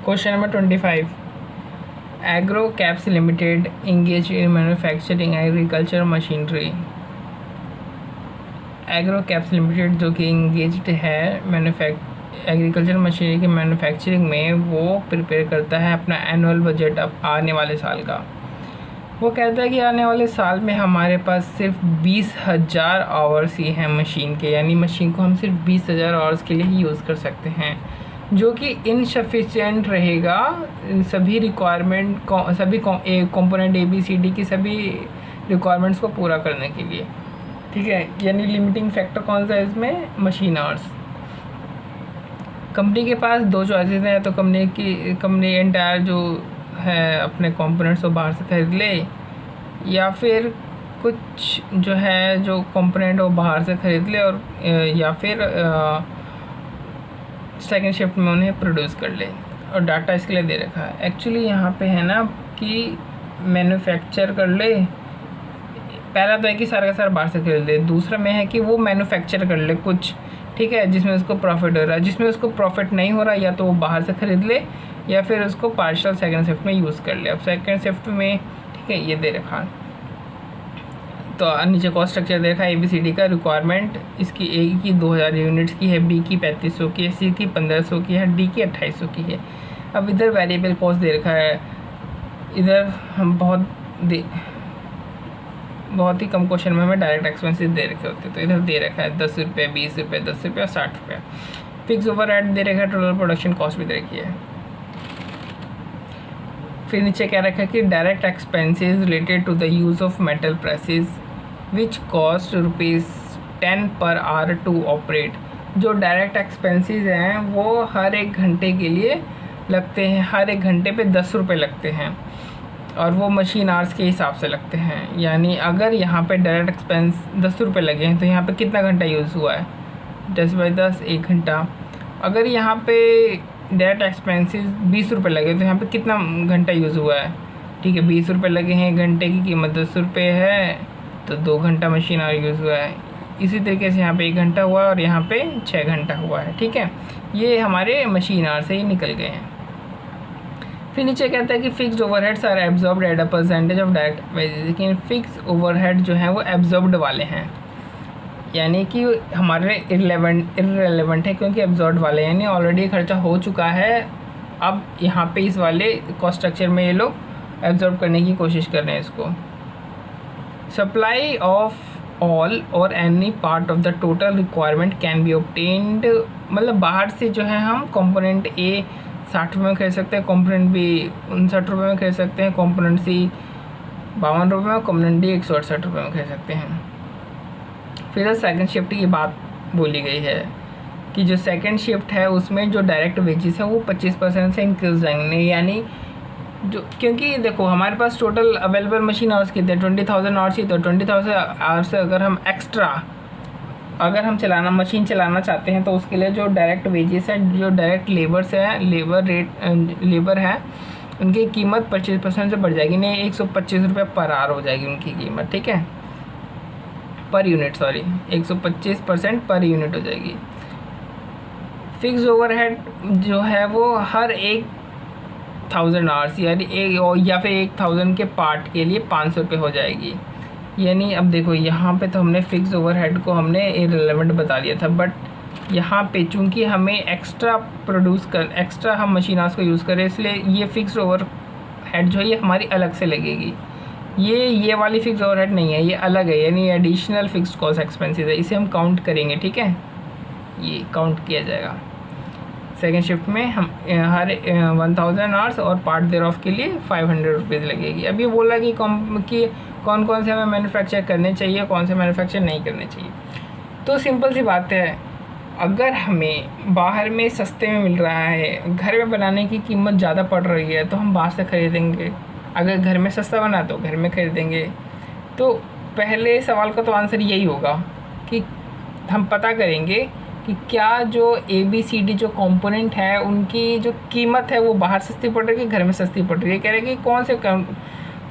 Question number 25, agro caps limited engage in manufacturing agriculture machinery. Agro caps limited जो कि engaged है agriculture machinery के manufacturing में, वो प्रिपेयर करता है अपना एनुअल बजट अब आने वाले साल का। वो कहता है कि आने वाले साल में हमारे पास सिर्फ 20,000 आवर्स ही हैं मशीन के, यानी मशीन को हम सिर्फ 20,000 आवर्स के लिए ही यूज़ कर सकते हैं, जो कि इनसफिशिएंट रहेगा सभी रिक्वायरमेंट सभी कंपोनेंट ABCD की सभी रिक्वायरमेंट्स को पूरा करने के लिए। ठीक है, यानी लिमिटिंग फैक्टर कौन सा है इसमें? Machine hours. कंपनी के पास दो चॉइसेस हैं, तो कंपनी एंटायर जो है अपने कंपोनेंट्स को बाहर से खरीद ले, या फिर कुछ जो है जो कंपोनेंट वो बाहर से खरीद ले, और या फिर सेकेंड शिफ्ट में उन्हें प्रोड्यूस कर ले। और डाटा इसके लिए दे रखा है। एक्चुअली यहाँ पे है ना कि मैन्युफैक्चर कर ले। पहला तो है कि सारा का सारा बाहर से खरीद ले, दूसरा में है कि वो मैन्युफैक्चर कर ले कुछ, ठीक है, जिसमें उसको प्रॉफिट हो रहा है। जिसमें उसको प्रॉफिट नहीं हो रहा, या तो वो बाहर से खरीद ले या फिर उसको पार्शियल सेकेंड शिफ्ट में यूज़ कर ले। अब सेकेंड शिफ्ट में, ठीक है, ये दे रखा है। तो नीचे कॉस्ट स्ट्रक्चर दे रखा है। ABCD का रिक्वायरमेंट इसकी A की 2000 यूनिट्स की है, B की 3500 की है, C की 1500 की है, D की 2800 की है। अब इधर वेरिएबल कॉस्ट दे रखा है। इधर हम बहुत ही कम क्वेश्चन में हमें डायरेक्ट एक्सपेंसेस दे रखे होते हैं। तो इधर दे रखा है 10 रुपये, 20 रुपये, 10 रुपये और 60 रुपये। फिक्स ओवरहेड दे रखा है, टोटल प्रोडक्शन कॉस्ट भी दे रखी है। फिर नीचे क्या रखा है कि direct expenses related to the use of metal presses which cost ₹10 per hour to operate. जो डायरेक्ट एक्सपेंसेस हैं वो हर एक घंटे के लिए लगते हैं, हर एक घंटे पे 10 रुपये लगते हैं, और वो मशीन आवर्स के हिसाब से लगते हैं। यानी अगर यहाँ पे डायरेक्ट एक्सपेंस 10 रुपये लगे हैं, तो यहाँ पे कितना घंटा यूज़ हुआ है? 10/10 1 घंटा। अगर यहाँ पे डायरेक्ट एक्सपेंसेस 20 रुपये लगे, तो यहाँ पे कितना घंटा यूज़ हुआ है? ठीक है, 20 रुपये लगे हैं, घंटे की कीमत 10 रुपये है, तो 2 घंटा मशीन आवर यूज़ हुआ है। इसी तरीके से यहाँ पे 1 घंटा हुआ और यहाँ पे 6 घंटा हुआ है। ठीक है, ये हमारे मशीन आवर से ही निकल गए हैं। फिर नीचे कहता है कि fixed overheads are absorbed at a percentage of direct wages. लेकिन फिक्स ओवरहेड जो हैं वो एब्जॉर्ब्ड वाले हैं, यानी कि हमारे इररेलेवेंट है, क्योंकि एब्जॉर्ब वाले हैं, यानी ऑलरेडी खर्चा हो चुका है। अब यहाँ पे इस वाले कॉस्ट स्ट्रक्चर में ये लोग एब्जॉर्ब करने की कोशिश कर रहे हैं इसको। सप्लाई ऑफ ऑल और any part of the total requirement can be obtained, मतलब बाहर से जो है हम कंपोनेंट A 60 रुपये में खरीद सकते हैं, कंपोनेंट B 59 रुपये में खरीद सकते हैं, कंपोनेंट C 52 रुपये में, कंपोनेंट D 168 रुपये में खरीद सकते हैं। फिर सेकंड शिफ्ट की बात बोली गई है कि जो सेकंड शिफ्ट है उसमें जो डायरेक्ट वेजेस है वो 25% से इंक्रीज जाएंगे, यानी जो, क्योंकि देखो हमारे पास टोटल अवेलेबल मशीन आवर्स कितने, 20,000 आवर्स ही, तो 20,000 आवर्स से अगर हम एक्स्ट्रा मशीन चलाना चाहते हैं, तो उसके लिए जो डायरेक्ट वेजेस है, जो डायरेक्ट लेबर है, उनकी कीमत 25% से बढ़ जाएगी, नहीं 125 रुपये पर आवर हो जाएगी उनकी कीमत। ठीक है, per unit, sorry 125% per unit हो जाएगी। फिक्स ओवरहेड जो है वो हर 1,000 आवर्स यानी या फिर 1,000 के पार्ट के लिए 500 रुपये हो जाएगी। यानी अब देखो यहाँ पे तो हमने फिक्स ओवरहेड को हमने इररिलेवेंट बता दिया था, बट यहाँ पे चूँकि हमें एक्स्ट्रा हम मशीन आवर्स को यूज़ करें, इसलिए ये फिक्स ओवरहेड जो है ये हमारी अलग से लगेगी। ये वाली फिक्स ओवरहेड नहीं है, ये अलग है, यानी एडिशनल फिक्स्ड कॉस्ट एक्सपेंसेस है, इसे हम काउंट करेंगे। ठीक है, ये काउंट किया जाएगा। सेकेंड शिफ्ट में हम हर 1,000 आवर्स और पार्ट देयर ऑफ के लिए 500 रुपीज़ लगेगी। अब ये बोला कि कौन कौन से हमें मैन्युफैक्चर करने चाहिए, कौन से मैन्युफैक्चर नहीं करने चाहिए। तो सिंपल सी बात है, अगर हमें बाहर में सस्ते में मिल रहा है, घर में बनाने की कीमत ज़्यादा पड़ रही है, तो हम बाहर से ख़रीदेंगे। अगर घर में सस्ता बना तो घर में खरीदेंगे। तो पहले सवाल का तो आंसर यही होगा कि हम पता करेंगे कि क्या जो ABCD जो कंपोनेंट है उनकी जो कीमत है वो बाहर सस्ती पड़ रही है, घर में सस्ती पड़ रही है। कह रहे हैं कि कौन से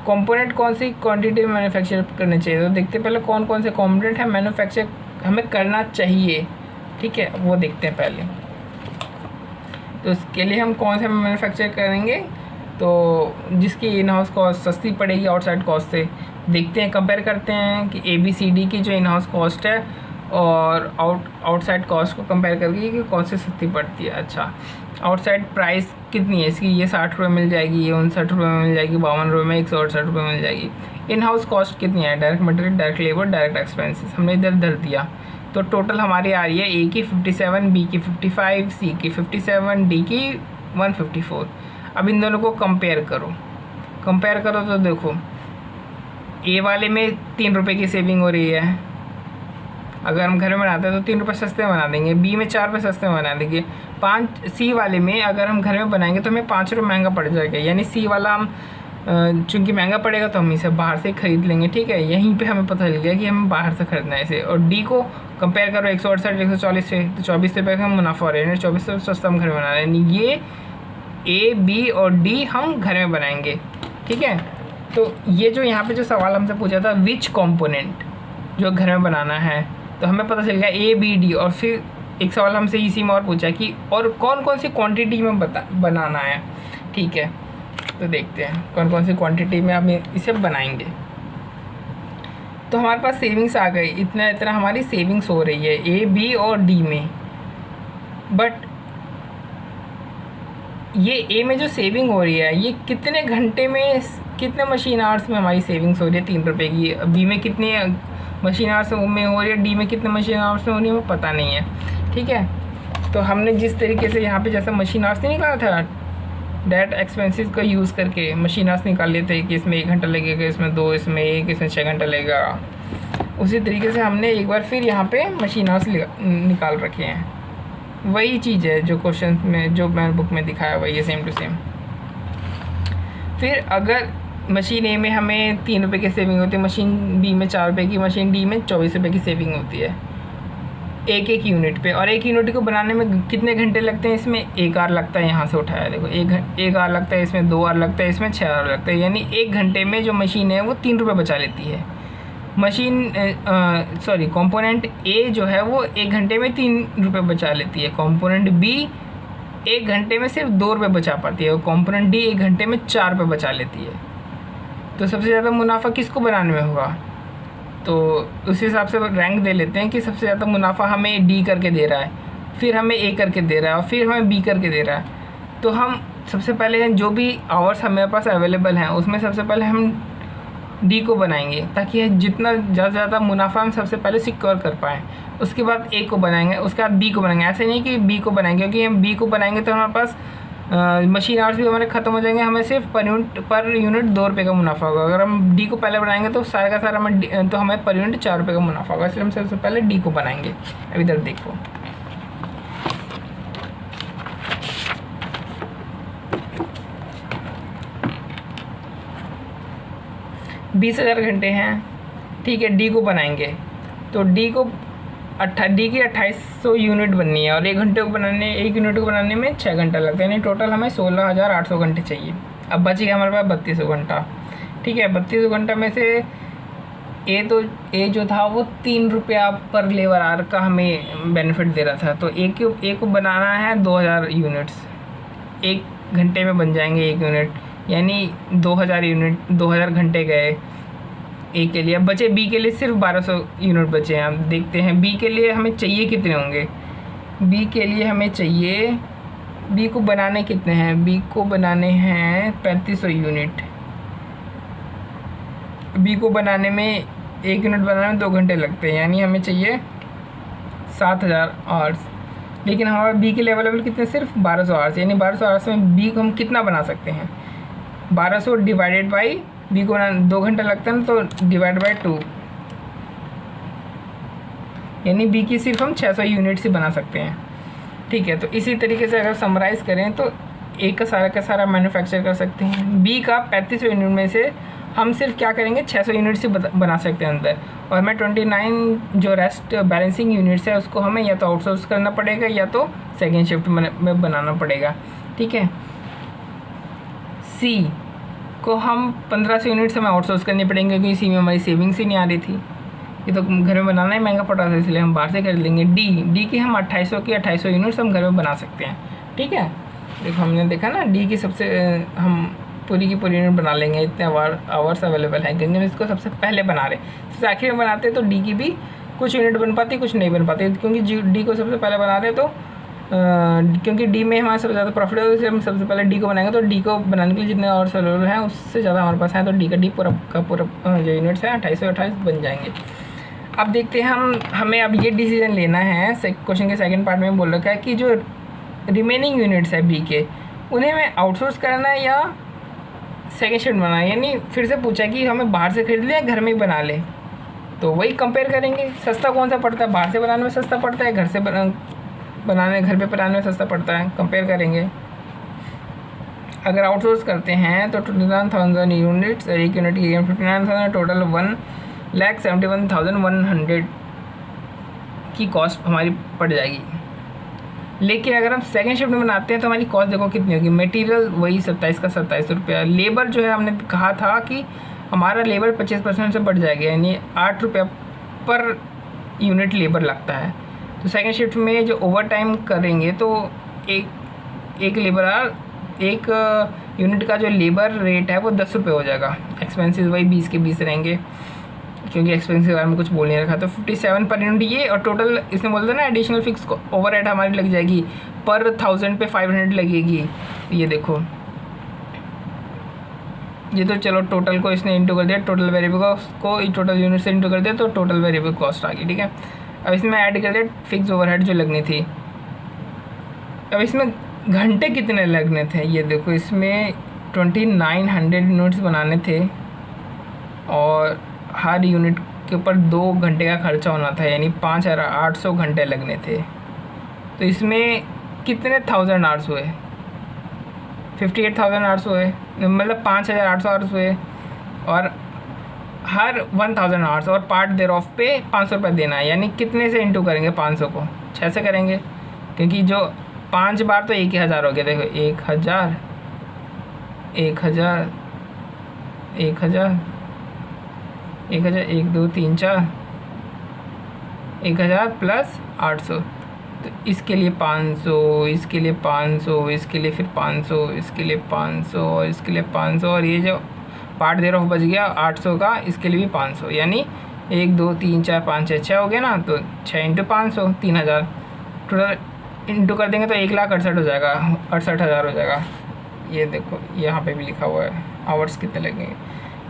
कंपोनेंट कौन सी क्वांटिटी में मैन्युफैक्चर करने चाहिए। तो देखते पहले कौन कौन से कंपोनेंट है मैन्युफैक्चर हमें करना चाहिए। ठीक है, वो देखते हैं पहले। तो इसके लिए हम कौन सा मैन्युफैक्चर करेंगे, तो जिसकी इन हाउस कॉस्ट सस्ती पड़ेगी आउटसाइड कॉस्ट से। देखते हैं, कंपेयर करते हैं कि ABCD की जो इन हाउस कॉस्ट है और आउटसाइड कॉस्ट को कंपेयर करके कि कौन सी सस्ती पड़ती है। अच्छा, आउटसाइड प्राइस कितनी है इसकी, ये 60 रुपये मिल जाएगी, ये 59 रुपये में मिल जाएगी, 52 रुपये में 168 रुपये मिल जाएगी। इन हाउस कॉस्ट कितनी है, direct material, direct labour, direct expenses हमने इधर धर दिया। तो टोटल हमारी आ रही है A की 57, B की 55, C की 57, D की 154। अब इन दोनों को कंपेयर करो तो देखो A वाले में 3 रुपये की सेविंग हो रही है, अगर हम घर में बनाते हैं तो 3 रुपये सस्ते बना देंगे। B में 4 रुपये सस्ते बना देंगे। C वाले में अगर हम घर में बनाएंगे तो हमें 5 रुपये महंगा पड़ जाएगा, यानी C वाला हम चूँकि महंगा पड़ेगा तो हम इसे बाहर से खरीद लेंगे। ठीक है, यहीं पे हमें पता चल गया कि हमें बाहर से खरीदना है इसे। और D को कंपेयर करो 168 140 से, तो 24 रुपये का मुनाफा हो रहा है, 24 रुपये सस्ता हम घर में बना रहे हैं। ये A, B और D हम घर में बनाएंगे। ठीक है, तो ये जो यहाँ पे जो सवाल हमसे पूछा था विच कंपोनेंट जो घर में बनाना है, तो हमें पता चल गया A, B, D। और फिर एक सवाल हमसे इसी में और पूछा कि और कौन कौन सी क्वांटिटी में बनाना है। ठीक है, तो देखते हैं कौन कौन सी क्वांटिटी में हम इसे बनाएंगे। तो हमारे पास सेविंग्स आ गई, इतना हमारी सेविंग्स हो रही है A, B और D में। बट ये A में जो सेविंग हो रही है ये कितने घंटे में, कितने मशीन आवर्स में हमारी सेविंग्स हो रही है 3 रुपये की। B में कितने मशीन आवर्स में हो रही है, D में कितने मशीन आवर्स में हो रही है, वो पता नहीं है। ठीक है, तो हमने जिस तरीके से यहाँ पे जैसे मशीन आवर्स नहीं निकाला था डायरेक्ट एक्सपेंसेस का यूज़ करके, मशीन आवर्स निकाल लेते हैं कि इसमें 1 घंटा लगेगा, इसमें 2, इसमें 1, इसमें 6 घंटा लगेगा। उसी तरीके से हमने एक बार फिर यहाँ पे मशीन आवर्स निकाल रखे हैं। वही चीज़ है जो क्वेश्चन में, जो मैंने बुक में दिखाया वही है, सेम टू सेम। फिर अगर मशीन A में हमें 3 रुपये की सेविंग होती है, मशीन B में 4 रुपये की, मशीन D में 24 रुपये की सेविंग होती है एक यूनिट पे। और 1 यूनिट को बनाने में कितने घंटे लगते हैं, इसमें 1 आवर लगता है। यहाँ से उठाया देखो, 1 आवर लगता है, इसमें 2 आवर लगता है, इसमें 6 आवर लगता है। यानी 1 घंटे में जो मशीन है वो 3 रुपये बचा लेती है। कंपोनेंट A जो है वो 1 घंटे में 3 रुपये बचा लेती है। कंपोनेंट B 1 घंटे में सिर्फ 2 रुपये बचा पाती है, और कंपोनेंट D 1 घंटे में 4 रुपये बचा लेती है। तो सबसे ज़्यादा मुनाफा किसको बनाने में होगा, तो उस हिसाब से रैंक दे लेते हैं कि सबसे ज़्यादा मुनाफा हमें D करके दे रहा है, फिर हमें A करके दे रहा है, और फिर हमें B करके दे रहा है। तो हम सबसे पहले जो भी आवर्स हमारे पास अवेलेबल हैं उसमें सबसे पहले हम D को बनाएंगे, ताकि जितना ज़्यादा मुनाफा हम सबसे पहले सिक्योर कर पाएँ। उसके बाद A को बनाएंगे, उसके बाद B को बनाएंगे। ऐसे नहीं कि B को बनाएंगे, क्योंकि हम B को बनाएंगे तो हमारे पास मशीन आवर्स भी हमारे ख़त्म हो जाएंगे, हमें सिर्फ पर यूनिट 2 रुपये का मुनाफा होगा। अगर हम D को पहले बनाएंगे तो सारा का सारा तो हमें पर यूनिट 4 रुपये का मुनाफा होगा, इसलिए हम सबसे पहले D को बनाएंगे। अब इधर देखो, बीस 20,000 घंटे हैं। ठीक है, D को बनाएंगे तो D की 2800 यूनिट बननी है, और 1 यूनिट को बनाने में 6 घंटा लगता है, यानी टोटल हमें 16,800 घंटे चाहिए। अब बचेगा हमारे पास 3200 घंटा। ठीक है, 3200 घंटा में से A जो था वो 3 रुपया पर लेबर आवर का हमें बेनिफिट दे रहा था। तो A को बनाना है 2000 यूनिट्स, 1 घंटे में बन जाएंगे 1 यूनिट, यानी 2000 घंटे गए A के लिए। अब बचे B के लिए सिर्फ 1200 यूनिट बचे हैं। हम देखते हैं B के लिए हमें चाहिए कितने होंगे। B के लिए हमें चाहिए, B को बनाने कितने हैं, B को बनाने हैं 3500 यूनिट। B को बनाने में 1 यूनिट बनाने में 2 घंटे लगते हैं, यानी हमें चाहिए 7000 आवर्स। लेकिन हमारे B के लिए अवेलेबल कितने, सिर्फ 1200 आवर्स, यानी 1200 आवर्स में B को हम कितना बना सकते हैं, 1200 डिवाइडेड बाई B को बनाने 2 घंटे लगता है ना, तो डिवाइड बाई 2, यानी B की सिर्फ हम 600 यूनिट्स ही बना सकते हैं। ठीक है, तो इसी तरीके से अगर समराइज़ करें तो A का सारा मैन्युफैक्चर कर सकते हैं। B का 3500 यूनिट में से हम सिर्फ क्या करेंगे, 600 यूनिट्स ही बना सकते हैं अंदर, और हमें 29 जो रेस्ट बैलेंसिंग यूनिट्स है उसको हमें या तो आउटसोर्स करना पड़ेगा या तो सेकेंड शिफ्ट में बनाना पड़ेगा। ठीक है, C को हम 1500 यूनिट्स हमें आउटसोर्स करनी पड़ेंगे, क्योंकि C में हमारी सेविंग्स ही नहीं आ रही थी, ये तो घर में बनाना ही महंगा पड़ रहा था, इसलिए हम बाहर से खरीद लेंगे। D की हम 2800 यूनिट्स हम घर में बना सकते हैं। ठीक है, देखो हमने देखा ना डी की सबसे हम पूरी की पूरी यूनिट बना लेंगे, इतने आवर्स अवेलेबल हैं, क्योंकि हम इसको सबसे पहले बना रहे हैं। सबसे आखिर में बनाते तो डी की भी कुछ यूनिट बन पाती, कुछ नहीं बन पाती, क्योंकि डी को सबसे पहले बना रहे तो क्योंकि डी में हमारा सबसे ज़्यादा प्रॉफिट है, तो इसलिए हम सबसे पहले डी को बनाएंगे। तो डी को बनाने के लिए जितने आवर्स अवेलेबल हैं उससे ज़्यादा हमारे पास है, तो डी का डी पूरा का पूरा जो यूनिट्स हैं 2828 बन जाएंगे। अब देखते हैं हमें अब ये डिसीजन लेना है। क्वेश्चन के सेकंड पार्ट में बोल रखा है कि जो रिमेनिंग यूनिट्स है बी के, उन्हें हमें आउटसोर्स करना है या सेकेंड शिफ्ट बनाना है। यानी फिर से पूछा कि हमें बाहर से खरीद लें या घर में ही बना लें, तो वही कंपेयर करेंगे सस्ता कौन सा पड़ता है, बाहर से बनाने में सस्ता पड़ता है, घर से बनाने घर पे बनाने में सस्ता पड़ता है, कंपेयर करेंगे। अगर आउटसोर्स करते हैं तो 29,000 यूनिट्स, एक यूनिट की 59,000, टोटल 1,71,100 की कॉस्ट हमारी पड़ जाएगी। लेकिन अगर हम सेकेंड शिफ्ट में बनाते हैं तो हमारी कॉस्ट देखो कितनी होगी। मटेरियल वही 27 का 27 रुपया, लेबर जो है हमने कहा था कि हमारा लेबर 25% से बढ़ जाएगा, यानी 8 रुपया पर यूनिट लेबर लगता है। तो सेकेंड शिफ्ट में जो ओवर टाइम करेंगे तो एक यूनिट का जो लेबर रेट है वो 10 रुपये हो जाएगा। एक्सपेंसेस वही 20 के 20 रहेंगे, क्योंकि एक्सपेंसिव के बारे में कुछ बोल नहीं रखा। तो 57 पर यूनिट ये, और टोटल इसमें बोलते हैं ना एडिशनल फिक्स ओवरहेड हमारी लग जाएगी पर 1000 पे 500 लगेगी। ये देखो, ये तो चलो टोटल को इसने इंटू कर दिया, टोटल वेरिएबल कॉस्ट को टोटल यूनिट से इंटू कर दिया तो टोटल वेरिएबल कॉस्ट आ गई। ठीक है, अब इसमें ऐड कर दिया फिक्स ओवरहेड जो लगनी थी। अब इसमें घंटे कितने लगने थे, ये देखो इसमें 2900 यूनिट्स बनाने थे और हर यूनिट के ऊपर 2 घंटे का खर्चा होना था, यानी 5800 घंटे लगने थे। तो इसमें कितने 1000 आवर्स हुए, 58,000 आवर्स हुए, मतलब 5800 आवर्स हुए, और हर 1000 आवर्स और पार्ट देर ऑफ पे 500 रुपये देना है। यानी कितने से इंटू करेंगे 500 को, 6 से करेंगे, क्योंकि जो 5 बार तो 1000 हो गया। देखो 1000 1000 1000 1000 1 2 3 4 1000 प्लस 800, तो इसके लिए 500, इसके लिए 500, इसके लिए फिर 500, इसके लिए 500 और इसके लिए 500, और ये जो पार्ट देर ऑफ बच गया 800 का, इसके लिए भी 500, यानी 1 2 3 4 5 6 6 हो गया ना, तो 6 इंटू 500 3000, टोटल इंटू कर देंगे तो 1,68,000 हो जाएगा, 68,000 हो जाएगा। ये देखो यहाँ पे भी लिखा हुआ है आवर्स कितने लगेंगे।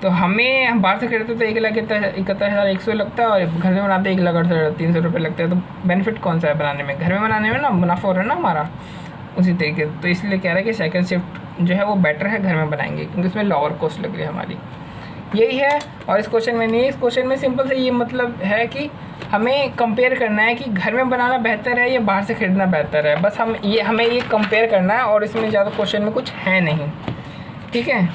तो हम बाहर से खरीदते तो 1,71,100 लगता है, और घर में बनाते 1,68,300 रुपये लगते हैं। तो बेनिफिट कौन सा है बनाने में, घर में बनाने में ना मुनाफा हो रहा है ना हमारा उसी तरीके। तो इसलिए कह रहा है कि सेकंड शिफ्ट जो है वो बेटर है, घर में बनाएंगे, क्योंकि इसमें लोअर कॉस्ट लग रही है हमारी। यही है, और इस क्वेश्चन में नहीं, इस क्वेश्चन में सिंपल से ये मतलब है कि हमें कंपेयर करना है कि घर में बनाना बेहतर है या बाहर से खरीदना बेहतर है। बस हमें ये कंपेयर करना है, और इसमें ज़्यादा क्वेश्चन में कुछ है नहीं। ठीक है।